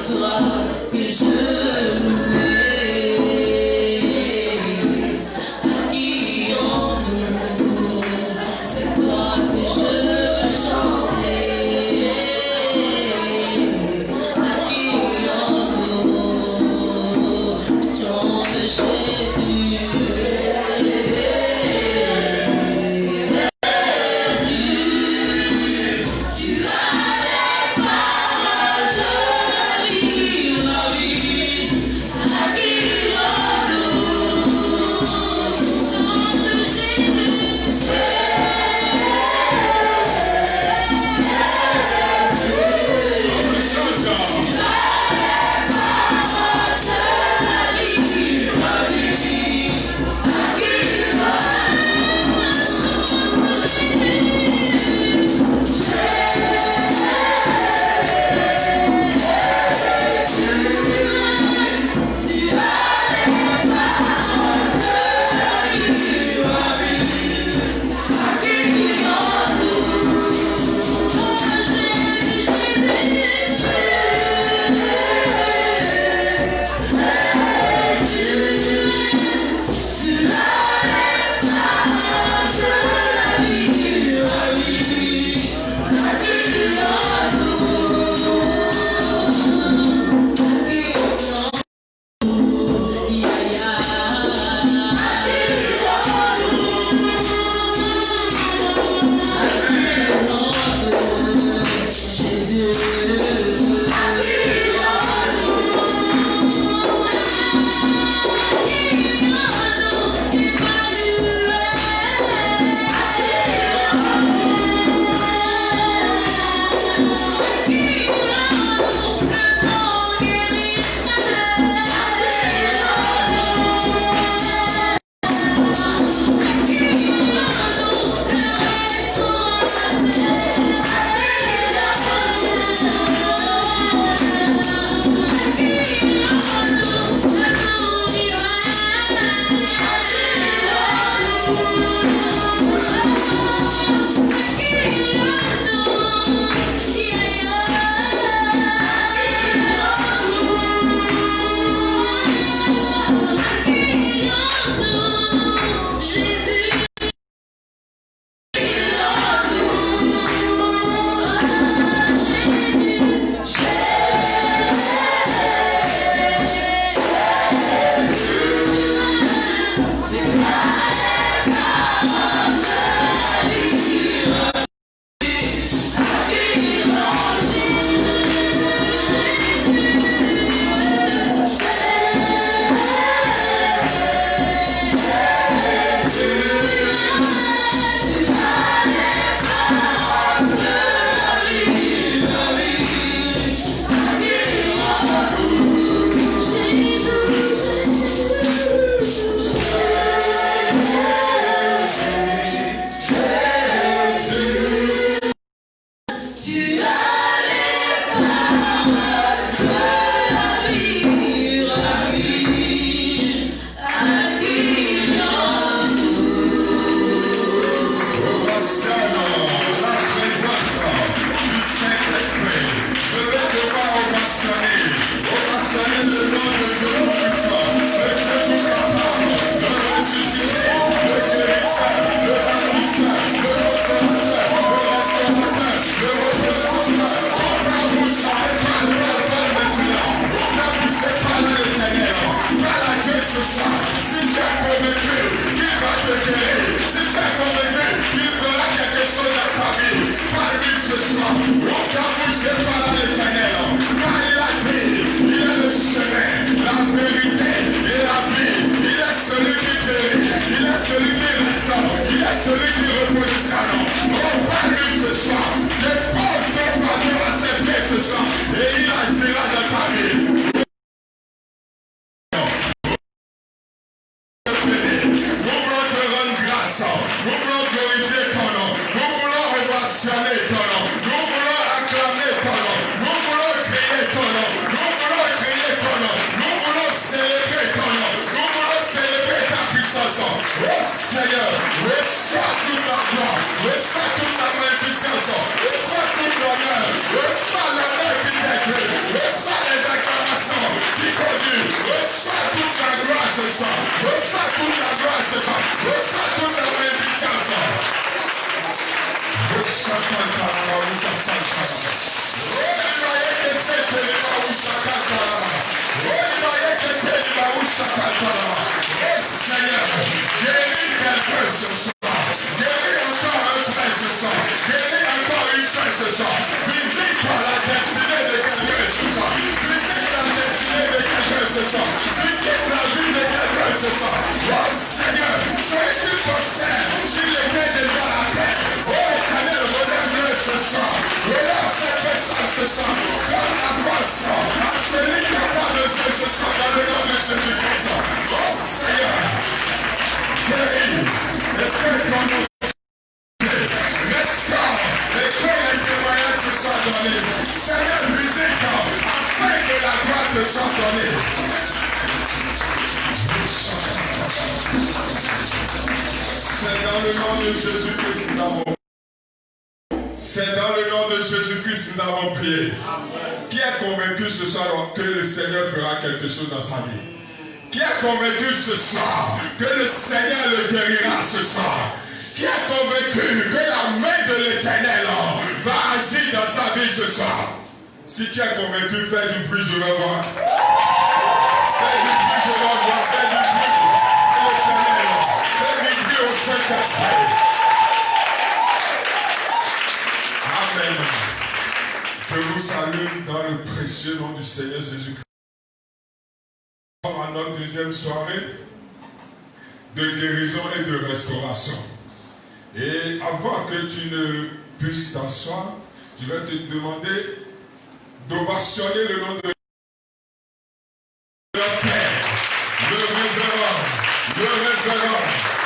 toi que je louais. Habillons nous, c'est toi que je veux chanter. Habillons nous, chant de Jésus. Tu as des paroles de vie. Seigneur, guéris quelqu'un ce soir. Guéris encore un frère ce soir. Guéris encore une soeur ce soir. Visite la destinée de quelqu'un ce soir. Visite la destinée de quelqu'un ce soir. Visite la vie de quelqu'un ce soir. Oh Seigneur, celui qui possède, s'il était déjà à terre. Oh Éternel, relève-le ce soir. Relève cette personne ce soir. Donne la force à celui qui a pas de ce soir dans le nom de Jésus-Christ. Oh Seigneur, guéris et fais comme nous. Restaure et que les témoignages te soient donnés. Seigneur, visite afin que la gloire te soit donnée. C'est dans le nom de Jésus-Christ nous avons. C'est dans le nom de Jésus-Christ nous avons prié. Amen. Qui est convaincu ce soir que le Seigneur fera quelque chose dans sa vie? Qui est convaincu ce soir que le Seigneur le guérira ce soir? Qui est convaincu que la main de l'Éternel va agir dans sa vie ce soir? Si tu es convaincu, fais du bruit, je veux voir. Fais du bruit, je veux voir. Fais du bruit à l'Éternel. Fais du bruit au Saint-Esprit. Amen. Je vous salue dans le précieux nom du Seigneur Jésus-Christ. À notre deuxième soirée de guérison et de restauration. Et avant que tu ne puisses t'asseoir, je vais te demander d'ovationner le nom de leur Père, le révérend, le révérend,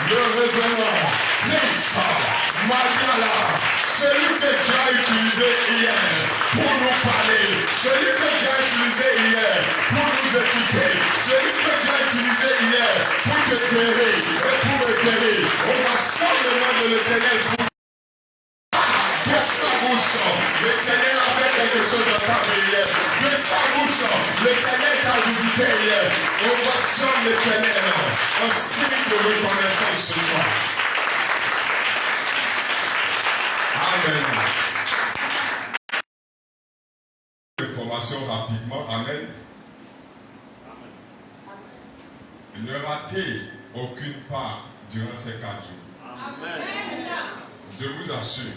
le révérend, Lisa, Mariala, celui que Dieu a utilisé hier pour nous parler, celui que Dieu a utilisé hier pour nous équiper, celui que Dieu a utilisé hier pour te guérir et pour me guérir. On va sortir le nom de l'Éternel pour de sa bouche. L'Éternel a fait quelque chose dans ta vie hier. De sa bouche, l'Éternel t'a visité hier. On va sortir l'Éternel en signe de reconnaissance ce soir. Amen. Information rapidement. Amen. Ne ratez aucune part durant ces 4 jours. Amen. Je vous assure,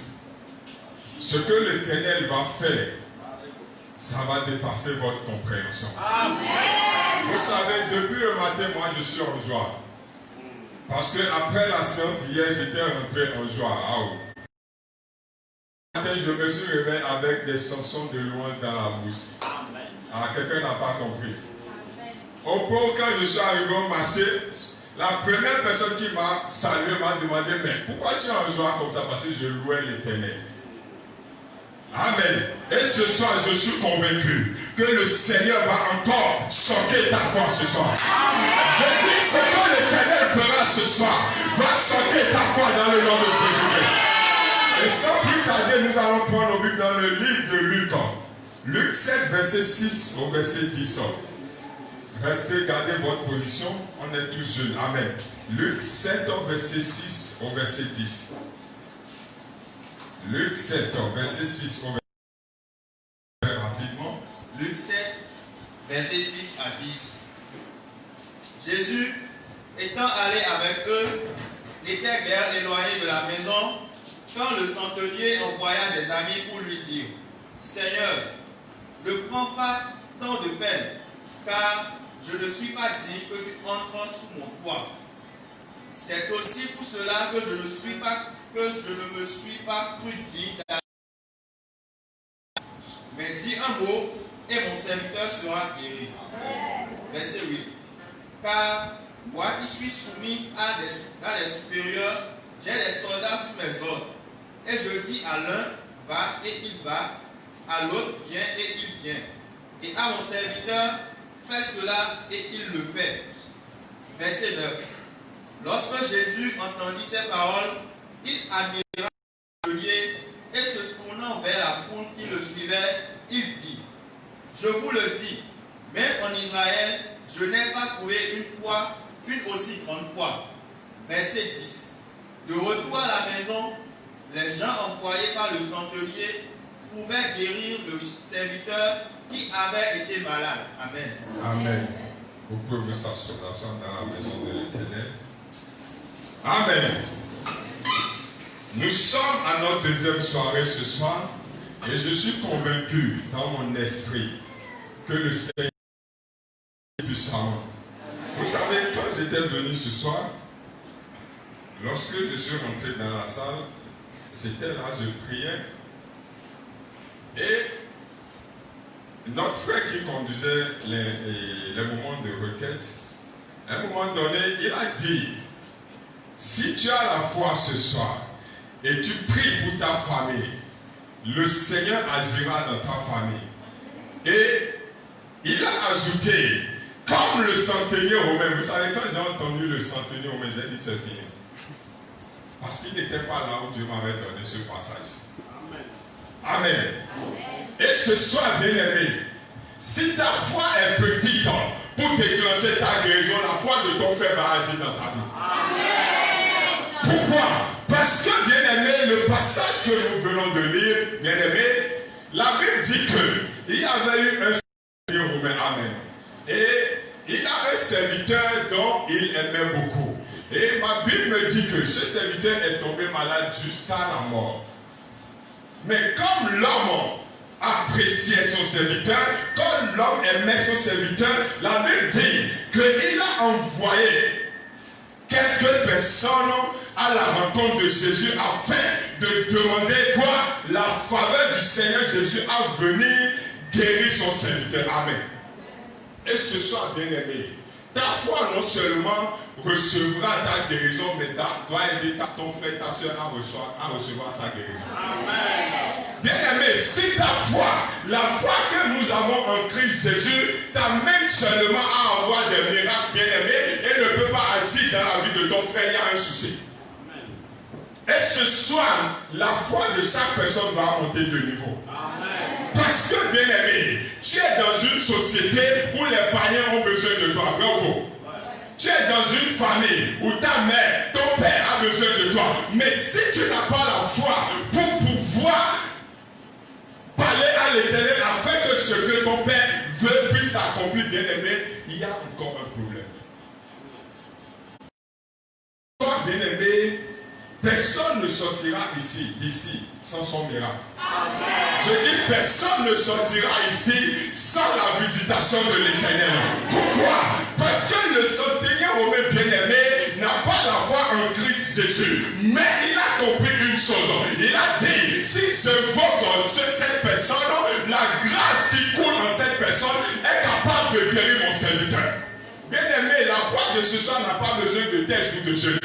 ce que l'Éternel va faire, ça va dépasser votre compréhension. Amen. Vous savez, depuis le matin, moi je suis en joie. Parce que après la séance d'hier, j'étais rentré en joie. Je me suis réveillé avec des chansons de louange dans la bouche. Amen. Ah, quelqu'un n'a pas compris. Amen. Au point où quand je suis arrivé au marché, la première personne qui m'a salué m'a demandé, mais pourquoi tu es en joie comme ça? Parce que je louais l'Éternel. Amen. Et ce soir, je suis convaincu que le Seigneur va encore choquer ta foi ce soir. Amen. Je dis ce que l'Éternel fera ce soir va choquer ta foi dans le nom de Jésus-Christ. Et sans plus tarder, nous allons prendre nos Bibles dans le livre de Luc. Luc 7, verset 6 au verset 10. Restez, gardez votre position. On est tous jeunes. Amen. Luc 7, verset 6 au verset 10. Luc 7, verset 6 au verset 10. Rapidement. Luc 7, verset 6 à 10. Jésus, étant allé avec eux, était bien éloigné de la maison, quand le centenier envoya des amis pour lui dire, Seigneur, ne prends pas tant de peine, car je ne suis pas digne que tu entres sous mon toit. C'est aussi pour cela que je ne me suis pas cru digne d'aller. Mais dis un mot et mon serviteur sera guéri. Verset 8. Car moi qui suis soumis à des supérieurs, j'ai des soldats sous mes ordres. Et je dis à l'un, va et il va, à l'autre, viens et il vient. Et à mon serviteur, fais cela et il le fait. Verset 9. Lorsque Jésus entendit ces paroles, il admira le centenier et se tournant vers la foule qui le suivait, il dit, je vous le dis, même en Israël, je n'ai pas trouvé une aussi grande foi. Verset 10. De retour à la maison, les gens envoyés par le centenier pouvait guérir le serviteur qui avait été malade. Amen. Amen. Vous pouvez vous asseoir dans la maison de l'Éternel. Amen. Nous sommes à notre deuxième soirée ce soir et je suis convaincu dans mon esprit que le Seigneur est puissamment. Vous savez, quand j'étais venu ce soir, lorsque je suis rentré dans la salle, j'étais là, je priais et notre frère qui conduisait les moments de requête, à un moment donné, il a dit, si tu as la foi ce soir et tu pries pour ta famille, le Seigneur agira dans ta famille. Et il a ajouté, comme le centenier romain, vous savez, quand j'ai entendu le centenier romain, j'ai dit c'est fini. Parce qu'il n'était pas là où Dieu m'avait donné ce passage. Amen. Amen. Et ce soir, bien-aimé, si ta foi est petite pour déclencher ta guérison, la foi de ton frère va agir dans ta vie. Amen. Pourquoi? Parce que, bien-aimé, le passage que nous venons de lire, bien-aimé, la Bible dit qu'il y avait eu un serviteur romain. Amen. Et il a un serviteur dont il aimait beaucoup. Et ma Bible me dit que ce serviteur est tombé malade jusqu'à la mort. Mais comme l'homme appréciait son serviteur, comme l'homme aimait son serviteur, la Bible dit qu'il a envoyé quelques personnes à la rencontre de Jésus afin de demander quoi? La faveur du Seigneur Jésus à venir guérir son serviteur. Amen. Et ce soir, bien-aimé, ta foi non seulement recevra ta guérison, mais doit aider ton frère, ta soeur à recevoir sa guérison. Amen. Bien-aimé, si ta foi, la foi que nous avons en Christ Jésus, t'amène seulement à avoir des miracles, bien-aimé, et ne peut pas agir dans la vie de ton frère, il y a un souci. Amen. Et ce soir, la foi de chaque personne va monter de niveau. Amen. Parce que, bien-aimé, tu es dans une société où les païens ont besoin de toi. Vrai ou faux? Tu es dans une famille où ta mère, ton père a besoin de toi. Mais si tu n'as pas la foi pour pouvoir parler à l'Éternel afin que ce que ton père veut puisse s'accomplir, bien-aimé, il y a encore un problème. Toi, bien-aimé, personne ne sortira d'ici sans son miracle. Amen. Je dis personne ne sortira ici sans la visitation de l'Éternel. Pourquoi? Parce que le centenier romain bien-aimé n'a pas la foi en Christ Jésus. Mais il a compris une chose. Il a dit, si j'invoque cette personne, la grâce qui coule en cette personne est capable de guérir mon serviteur. Bien-aimé, la foi de ce soir n'a pas besoin de tes jours de jeûne.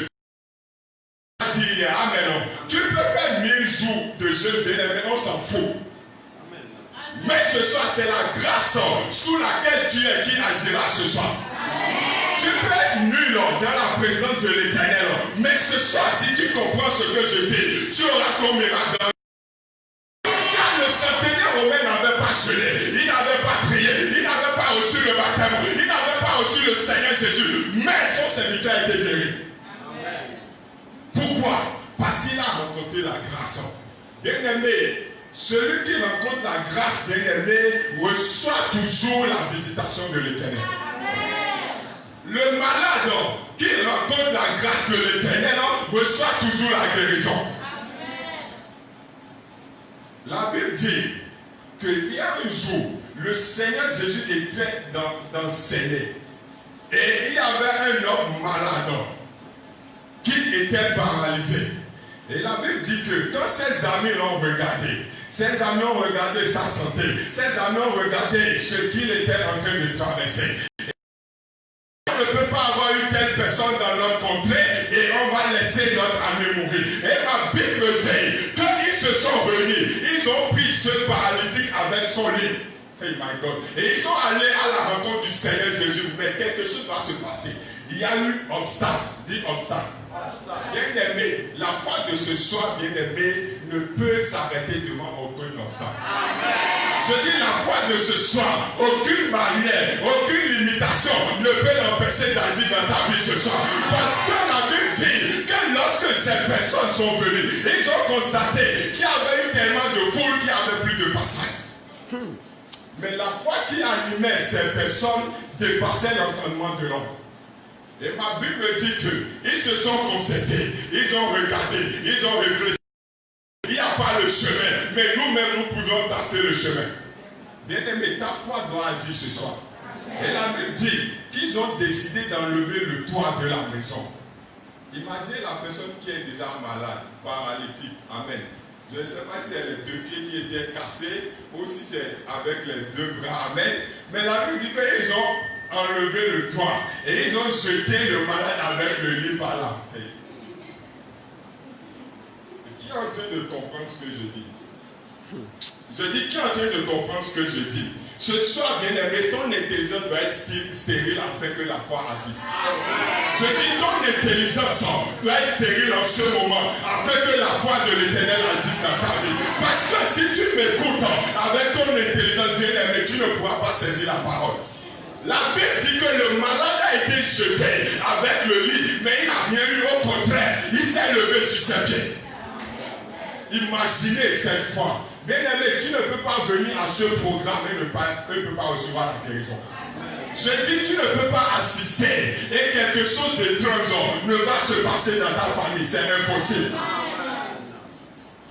Amen. Tu peux faire 1000 jours de jeûne, bien-aimé, on s'en fout. Mais ce soir, c'est la grâce sous laquelle tu es qui agira ce soir. Tu peux être nul dans la présence de l'Éternel. Mais ce soir, si tu comprends ce que je dis, tu auras ton miracle. Car le centenier romain n'avait pas jeûné, il n'avait pas prié, il n'avait pas reçu le baptême, il n'avait pas reçu le Seigneur Jésus. Mais son serviteur a été guéri. Pourquoi? Parce qu'il a rencontré la grâce. Bien-aimé, celui qui rencontre la grâce, bien-aimé, reçoit toujours la visitation de l'Éternel. Le malade qui rencontre la grâce de l'Éternel reçoit toujours la guérison. Amen. La Bible dit qu'il y a un jour, le Seigneur Jésus était d'enseigner. Et il y avait un homme malade qui était paralysé. Et la Bible dit que quand ses amis l'ont regardé, ses amis ont regardé sa santé, ses amis ont regardé ce qu'il était en train de traverser. On ne peut pas avoir une telle personne dans notre contrée et on va laisser notre ami mourir. Et ma Bible dit qu'ils se sont réunis, ils ont pris ce paralytique avec son lit. Hey my God. Et ils sont allés à la rencontre du Seigneur Jésus. Mais quelque chose va se passer. Il y a eu obstacle. Dis obstacle. Bien-aimé, la foi de ce soir, bien-aimé, ne peut s'arrêter devant aucun obstacle. Je dis la foi de ce soir, aucune barrière, aucune limitation ne peut l'empêcher d'agir dans ta vie ce soir. Parce que la Bible dit que lorsque ces personnes sont venues, ils ont constaté qu'il y avait eu tellement de foule qu'il n'y avait plus de passage. Mais la foi qui animait ces personnes dépassait l'entendement de l'homme. Et ma Bible me dit qu'ils se sont concertés, ils ont regardé, ils ont réfléchi. Il n'y a pas le chemin, mais nous-mêmes nous pouvons passer le chemin. Bien-aimé, ta foi doit agir ce soir. Et la Bible dit qu'ils ont décidé d'enlever le toit de la maison. Imaginez la personne qui est déjà malade, paralytique. Amen. Je ne sais pas si c'est les deux pieds qui étaient cassés ou si c'est avec les deux bras. Amen. Mais la Bible dit qu'ils ont enlevé le toit et ils ont jeté le malade avec le lit par là. Qui est en train de comprendre ce que je dis? Je dis qui est en train de comprendre ce que je dis? Ce soir, bien aimé, ton intelligence doit être stérile afin que la foi agisse. Je dis ton intelligence doit être stérile en ce moment afin que la foi de l'Éternel agisse dans ta vie. Parce que si tu m'écoutes avec ton intelligence, bien aimé, tu ne pourras pas saisir la parole. La Bible dit que le malade a été jeté avec le lit, mais il n'a rien eu, au contraire, il s'est levé sur ses pieds. Imaginez cette foi. Bien aimé, tu ne peux pas venir à ce programme et ne peut pas recevoir la guérison. Je dis, tu ne peux pas assister et quelque chose d'étrange ne va se passer dans ta famille. C'est impossible.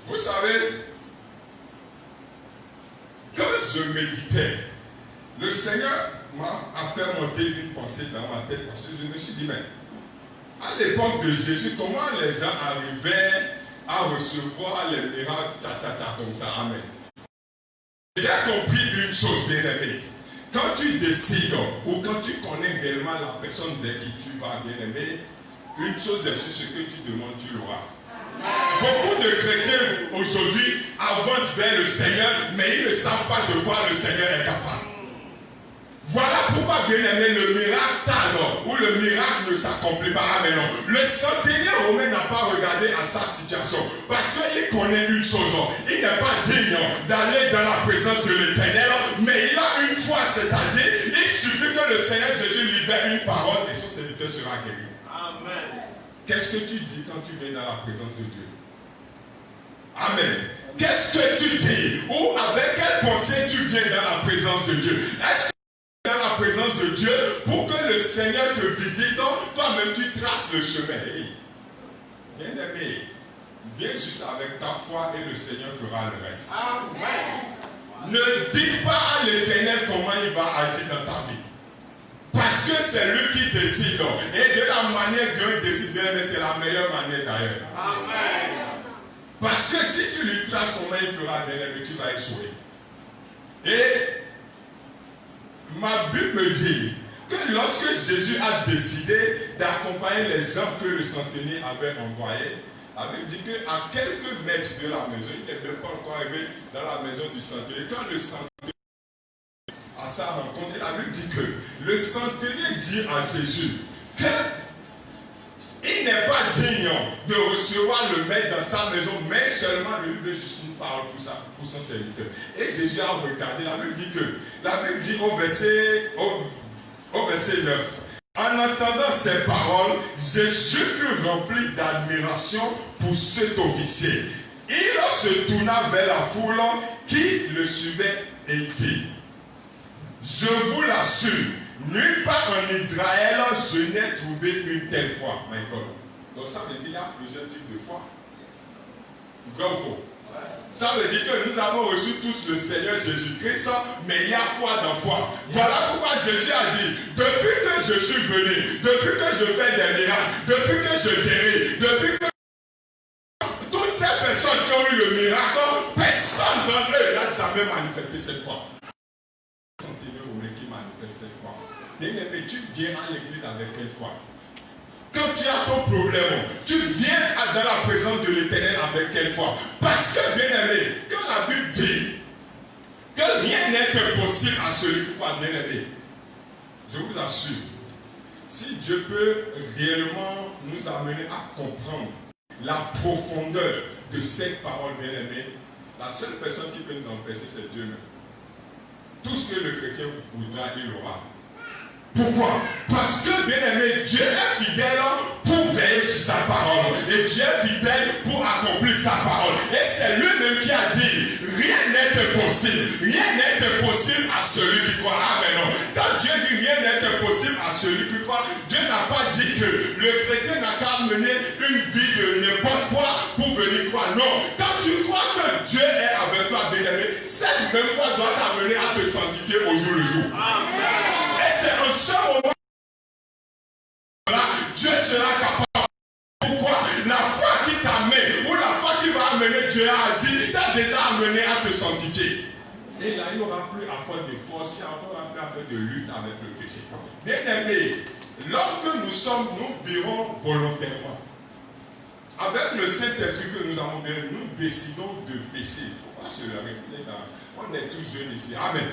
Vous savez, quand je méditais, le Seigneur m'a fait monter une pensée dans ma tête parce que je me suis dit, mais à l'époque de Jésus, comment les gens arrivaient à recevoir les miracles comme ça? Amen. J'ai compris une chose, bien aimé. Quand tu décides ou quand tu connais réellement la personne vers qui tu vas, bien aimé, une chose est sûre, ce que tu demandes, tu l'auras. Beaucoup de chrétiens aujourd'hui avancent vers le Seigneur, mais ils ne savent pas de quoi le Seigneur est capable. Voilà pourquoi, bien aimé, le miracle tarde ou le miracle ne s'accomplit pas. Amen. Le centenier romain n'a pas regardé à sa situation parce qu'il connaît une chose. Il n'est pas digne d'aller dans la présence de l'Éternel, mais il a une foi, c'est-à-dire, il suffit que le Seigneur Jésus libère une parole et son serviteur sera guéri. Amen. Qu'est-ce que tu dis quand tu viens dans la présence de Dieu? Amen. Qu'est-ce que tu dis? Ou avec quelle pensée tu viens dans la présence de Dieu? Est-ce dans la présence de Dieu pour que le Seigneur te visite, toi-même tu traces le chemin? Hey. Bien aimé, viens juste avec ta foi et le Seigneur fera le reste. Amen. Ne dis pas à l'Éternel comment il va agir dans ta vie. Parce que c'est lui qui décide. Et de la manière dont il décide, mais c'est la meilleure manière d'ailleurs. Amen. Parce que si tu lui traces comment il fera, bien aimé, tu vas échouer. Et ma Bible me dit que lorsque Jésus a décidé d'accompagner les gens que le centenier avait envoyés, la Bible dit qu'à quelques mètres de la maison, il n'est même pas encore arrivé dans la maison du centenier. Quand le centenier à sa rencontre, la Bible dit que le centenier dit à Jésus qu'il n'est pas digne de recevoir le maître dans sa maison, mais seulement lui veut juste une parole pour son serviteur. Et Jésus a regardé, la Bible dit au verset 9, en entendant ces paroles, Jésus fut rempli d'admiration pour cet officier. Il se tourna vers la foule qui le suivait et dit, je vous l'assure, nulle part en Israël, je n'ai trouvé une telle foi. Donc ça veut dire qu'il y a plusieurs types de foi. Vrai ou faux? Ça veut dire que nous avons reçu tous le Seigneur Jésus-Christ, mais il y a foi dans foi. Voilà pourquoi Jésus a dit, depuis que je suis venu, depuis que je fais des miracles, depuis que je guéris, depuis que toutes ces personnes qui ont eu le miracle, personne d'entre eux n'a jamais manifesté cette foi. Qui manifeste cette foi. Bien-aimé, tu viens à l'église avec quelle foi? Quand tu as ton problème, tu viens dans la présence de l'Éternel avec quelle foi? Parce que, bien-aimé, quand la Bible dit que rien n'est impossible à celui qui croit, bien-aimé, je vous assure, si Dieu peut réellement nous amener à comprendre la profondeur de cette parole, bien-aimé, la seule personne qui peut nous empêcher, c'est Dieu même. Tout ce que le chrétien voudra, il aura. Pourquoi? Parce que, bien aimé, Dieu est fidèle pour veiller sa parole. Et Dieu est fidèle pour accomplir sa parole. Et c'est lui-même qui a dit, rien n'est impossible. Rien n'est impossible à celui qui croit. Amen. Quand Dieu dit rien n'est impossible à celui qui croit, Dieu n'a pas dit que le chrétien n'a qu'à mener une vie de n'importe quoi pour venir croire. Non. Quand tu crois que Dieu est avec toi, bien-aimé, cette même foi doit t'amener à te sanctifier au jour le jour. Amen. Et c'est en ce moment là, Dieu sera capable. Pourquoi? La foi qui t'amène ou la foi qui va amener Dieu à agir t'a déjà amené à te sanctifier. Et là, il n'y aura plus affaire de force, il n'y aura plus affaire de lutte avec le péché. Bien-aimé, lorsque nous vivons volontairement, avec le Saint-Esprit que nous avons bien, nous décidons de pécher. Il ne faut pas se le répéter. On est tous jeunes ici. Amen.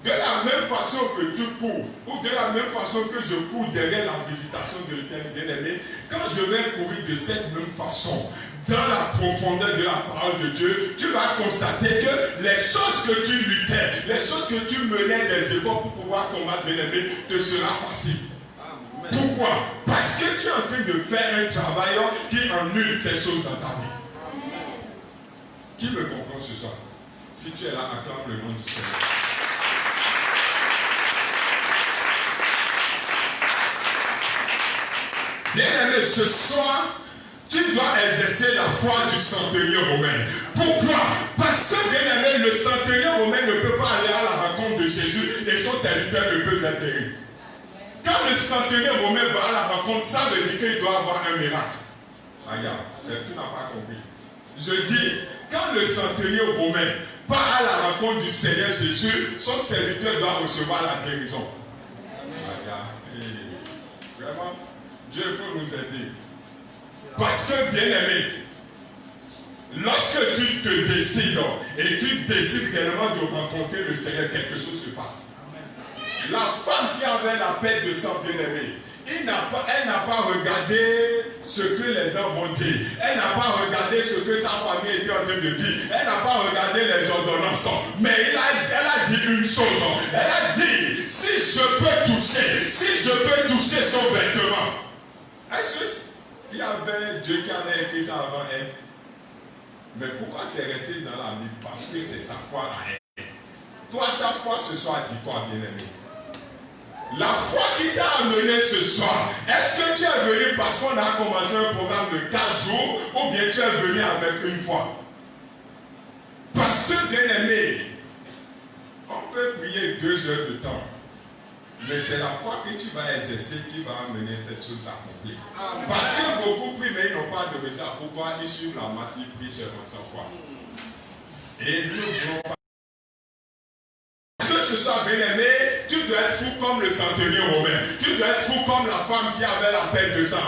De la même façon que tu cours, ou de la même façon que je cours derrière la visitation de l'Éternel bien-aimé, quand je vais courir de cette même façon, dans la profondeur de la parole de Dieu, tu vas constater que les choses que tu luttais, les choses que tu menais des efforts pour pouvoir combattre bien-aimé, te sera facile. Amen. Pourquoi? Parce que tu es en train de faire un travail qui annule ces choses dans ta vie. Amen. Qui me comprend ce soir? Si tu es là, acclame le nom du Seigneur. Bien-aimé, ce soir, tu dois exercer la foi du centenier romain. Pourquoi? Parce que, bien-aimé, le centenier romain ne peut pas aller à la rencontre de Jésus et son serviteur ne peut s'atterrir. Quand le centenier romain va à la rencontre, ça veut dire qu'il doit avoir un miracle. Regarde, tu n'as pas compris. Je dis, quand le centenier romain part à la rencontre du Seigneur Jésus, son serviteur doit recevoir la guérison. Regarde, vraiment, Dieu faut nous aider. Parce que, bien-aimé, lorsque tu te décides et tu décides réellement de rencontrer le Seigneur, quelque chose se passe. La femme qui avait la paix de sang, bien-aimé, elle n'a pas regardé ce que les gens vont dire. Elle n'a pas regardé ce que sa famille était en train de dire. Elle n'a pas regardé les ordonnances. Mais elle a dit une chose. Elle a dit, si je peux toucher son vêtement. Est-ce qu'il y avait Dieu qui avait écrit ça avant elle? Mais pourquoi c'est resté dans la Bible? Parce que c'est sa foi à elle. Toi, ta foi ce soir dit quoi, bien-aimé? La foi qui t'a amené ce soir, est-ce que tu es venu parce qu'on a commencé un programme de 4 jours ou bien tu es venu avec une foi? Parce que, bien-aimé, on peut prier 2 heures de temps. Mais c'est la foi que tu vas exercer qui va amener cette chose à accomplir. Parce que beaucoup prient, mais ils n'ont pas de résultat. Pourquoi? Ils suivent la masse, ils prient seulement sans foi. Et nous ne voulons pas. Parce que ce soit bien-aimé, tu dois être fou comme le centenier romain. Tu dois être fou comme la femme qui avait la peine de sang.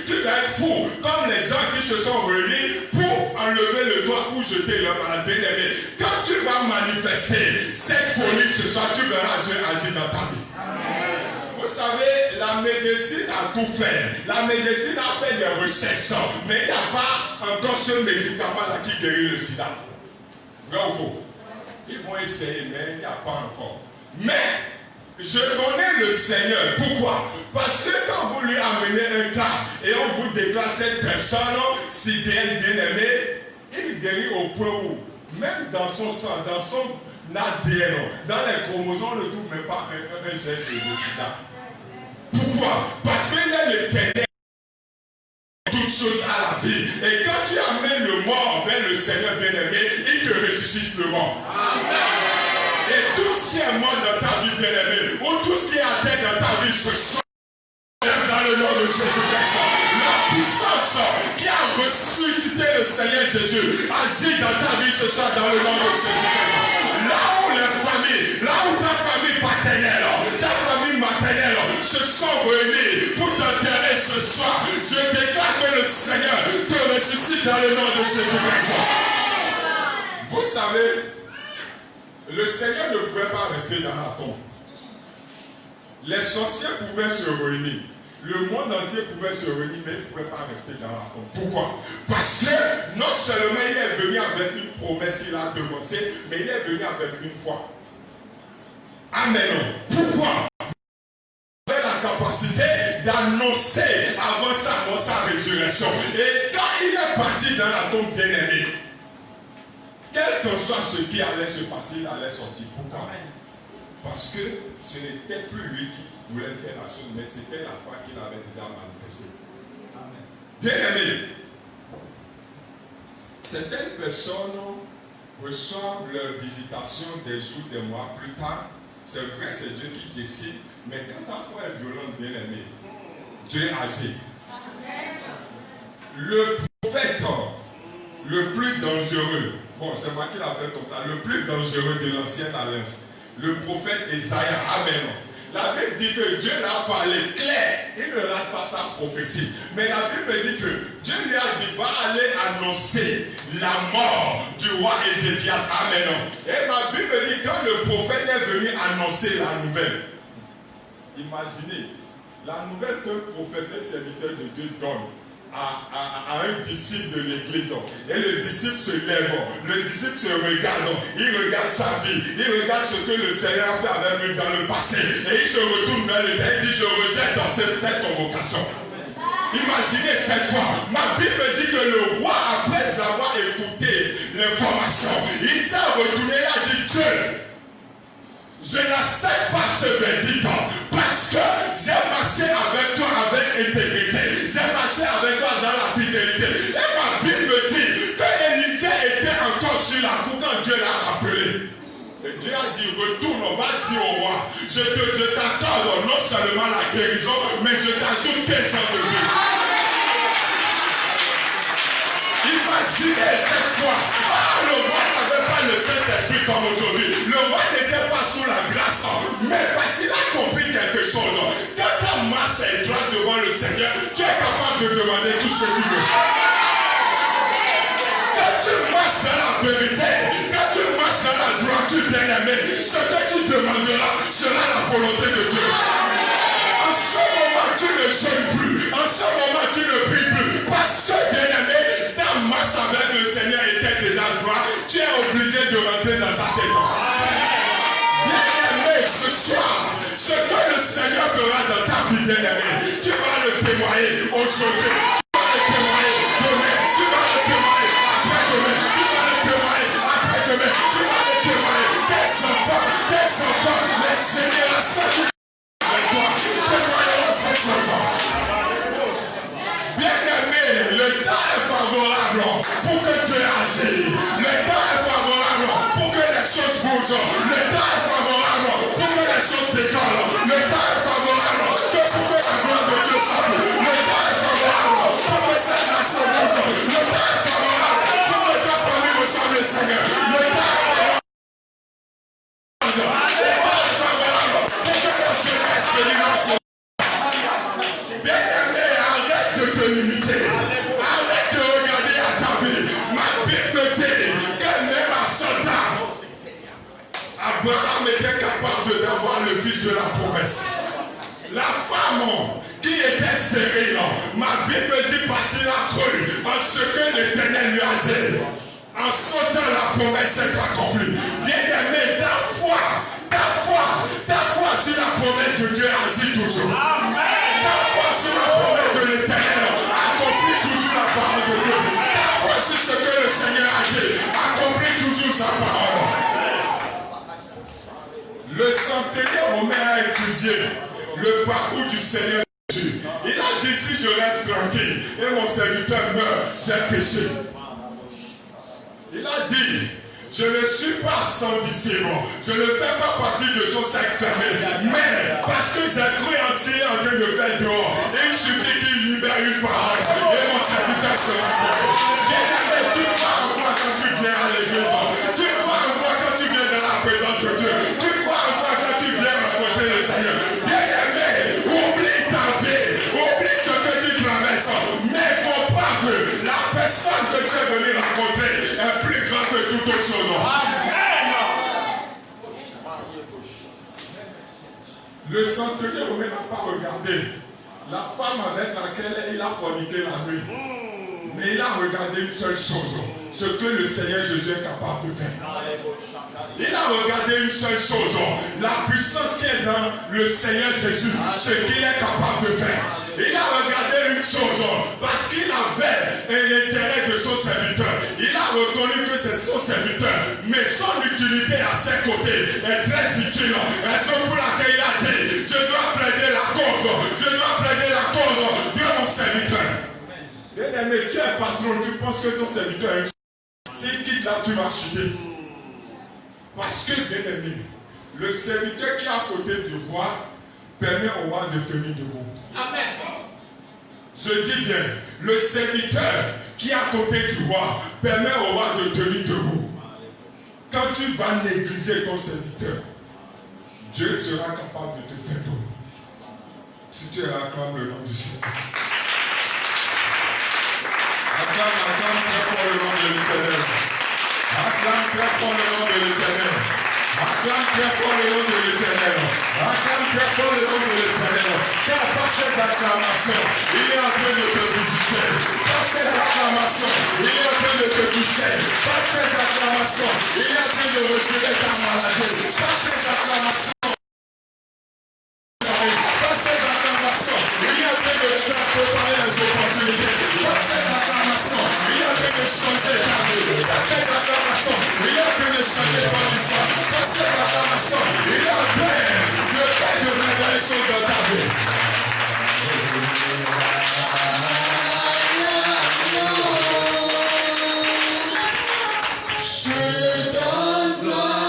Tu dois être fou comme les gens qui se sont réunis pour enlever le doigt pour jeter leur malade. Bien-aimé, quand tu vas manifester cette folie ce soir, tu verras Dieu agir dans ta vie. Vous savez, la médecine a tout fait. La médecine a fait des recherches. Mais il n'y a pas encore ce médicament-là qui guérit le sida. Vrai ou faux? Ils vont essayer, mais il n'y a pas encore. Mais, je connais le Seigneur. Pourquoi? Parce que quand vous lui amenez un cas et on vous déclare cette personne sidéenne bien-aimée, il guérit au point où, même dans son sang, dans son ADN, dans les chromosomes, on ne trouve même pas un gène de sida. Pourquoi? Parce qu'il est l'éternel toutes choses à la vie. Et quand tu amènes le mort vers le Seigneur bien-aimé, il te ressuscite le mort. Amen. Et tout ce qui est mort dans ta vie bien-aimé, ou tout ce qui est à terre dans ta vie, ce soir, dans le nom de Jésus-Christ, la puissance qui a ressuscité le Seigneur Jésus agit dans ta vie ce soir dans le nom de Jésus-Christ. Là où les familles, là où ta famille paternelle, ta famille maternelle se sont réunies pour t'enterrer ce soir, je déclare que le Seigneur te ressuscite dans le nom de Jésus-Christ. Vous savez, le Seigneur ne pouvait pas rester dans la tombe. Les sorciers pouvaient se réunir. Le monde entier pouvait se réunir, mais il ne pouvait pas rester dans la tombe. Pourquoi? Parce que non seulement il est venu avec une promesse qu'il a devancée, mais il est venu avec une foi. Amen. Pourquoi? Il avait la capacité d'annoncer avant sa mort, sa résurrection. Et quand il est parti dans la tombe bien-aimée, quel que soit ce qui allait se passer, il allait sortir. Pourquoi? Parce que ce n'était plus lui qui voulait faire la chose, mais c'était la foi qu'il avait déjà manifestée. Bien-aimé, certaines personnes reçoivent leur visitation des jours, des mois plus tard. C'est vrai, c'est Dieu qui décide, mais quand ta foi est violente, bien-aimé, Dieu agit. Le prophète le plus dangereux, bon, c'est moi qui l'appelle comme ça, le plus dangereux de l'ancienne alliance, le prophète Esaïe, amen. La Bible dit que Dieu l'a parlé clair, il ne rate pas sa prophétie. Mais la Bible dit que Dieu lui a dit, va aller annoncer la mort du roi Ézéchias, amen. Et ma Bible dit, quand le prophète est venu annoncer la nouvelle, imaginez, la nouvelle qu'un prophète et serviteur de Dieu donne à un disciple de l'église. Et le disciple se lève, le disciple se regarde, il regarde sa vie, il regarde ce que le Seigneur a fait avec lui dans le passé. Et il se retourne vers le Père et dit, je rejette dans cette convocation. Imaginez cette fois, ma Bible dit que le roi, après avoir écouté l'information, il s'est retourné et a dit, Dieu, je n'accepte pas ce verdict parce que j'ai marché avec toi avec intégrité. J'ai marché avec toi dans la fidélité. Et ma Bible dit que Élisée était encore sur la cour quand Dieu l'a rappelé. Et Dieu a dit, retourne, on va dire au roi, je t'accorde non seulement la guérison, mais je t'ajoute 15 ans de vie. Imaginez cette fois, le roi n'avait pas le Saint-Esprit comme aujourd'hui. Le roi n'était pas sous la grâce, mais parce qu'il a compris quelque chose. Quand ta marche est droite devant le Seigneur, tu es capable de demander tout ce que tu veux. Quand tu marches dans la vérité, quand tu marches dans la droiture bien-aimée, ce que tu demanderas sera la volonté de Dieu. En ce moment, tu ne jeûnes plus. En ce moment, tu ne pries plus. Parce que, bien-aimé, ta marche avec le Seigneur était déjà droit. Tu es obligé de rentrer dans sa tête. Bien-aimé, ce soir, ce que le Seigneur fera dans ta vie, bien-aimé, tu vas le témoigner aujourd'hui. Tu vas le témoigner demain. Tu vas le témoigner après-demain. Tu vas le témoigner après-demain. Tu vas le témoigner. Tes enfants, les générations qui avec toi, témoigneront cette chose. Bien-aimé, le temps est favorable pour que Dieu agisse. Le temps est favorable pour que les choses bougent. Le temps est favorable pour que les choses décollent. Le temps est favorable pour que la gloire de Dieu s'appelle. Le temps est favorable pour que cette nation bouge. Le temps est favorable pour que ta famille reçoive le Seigneur. Le temps est favorable pour que la jeunesse bénisse. Bien-aimé, arrête de te limiter. Arrête de regarder à ta vie. Ma Bible dit que même un soldat, Abraham était capable d'avoir le fils de la promesse. La femme qui était stérile, ma Bible dit parce qu'il a cru en ce que l'Éternel lui a dit. En sautant, la promesse s'est accomplie. Bien-aimé, ta foi sur la promesse de Dieu agit toujours. Ta foi sur la promesse de l'Éternel accomplit toujours la parole de Dieu. Ta foi sur ce que le Seigneur a dit accomplit toujours sa parole. Le centenier romain a étudié le parcours du Seigneur Jésus. Il a dit, si je reste tranquille et mon serviteur meurt, j'ai péché. Il a dit, je ne suis pas son disciple, je ne fais pas partie de son cercle fermé, mais parce que j'ai cru en ce qu'il est en train de faire dehors, il suffit qu'il libère une parole et mon serviteur sera sauvé. Bien-aimé, tu crois en quoi quand tu viens à l'église? Tu crois en quoi quand tu viens dans la présence de Dieu? Tu crois en quoi quand tu viens rencontrer le Seigneur? Bien-aimé, oublie ta vie, oublie ce que tu traverses, mais comprends que la personne que tu es venu rencontrer est plus grande que toute autre chose. Le centenier romain n'a pas regardé la femme avec laquelle il a forniqué la nuit. Mais il a regardé une seule chose, ce que le Seigneur Jésus est capable de faire. Il a regardé une seule chose, la puissance qui est dans le Seigneur Jésus, ce qu'il est capable de faire. Il a regardé une chose, parce qu'il avait un intérêt de son serviteur. Il a reconnu que c'est son serviteur, mais son utilité à ses côtés est très utile. Raison pour laquelle il a dit, je dois plaider la cause de mon serviteur. Bien-aimé, tu es patron, tu penses que ton serviteur est... S'il quitte là, tu vas chuter. Parce que, bien-aimé, le serviteur qui est à côté du roi permet au roi de tenir debout. Amen. Je dis bien, le serviteur qui est à côté du roi permet au roi de tenir debout. Quand tu vas négliger ton serviteur, Dieu sera capable de te faire tomber. Si tu acclames le nom du Seigneur. Acclame très fort le nom de l'Éternel. Acclame très fort le nom de l'Éternel. Acclame très fort le nom de l'Éternel. Acclame très fort le nom de l'Éternel. Car par ces acclamations, il est en train de te visiter. Par ces acclamations, il est en train de te toucher. Par ces acclamations, il est en train de retirer ta maladie. Par ces acclamations, il est en train de te faire préparer les opportunités. Par ces acclamations, il est en train de changer ta vie. Par ces acclamations, il est en train de changer ton histoire. Par ces acclamations, il est en train de faire de merveilleuses choses dans ta vie. Je donne gloire.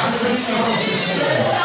Accession.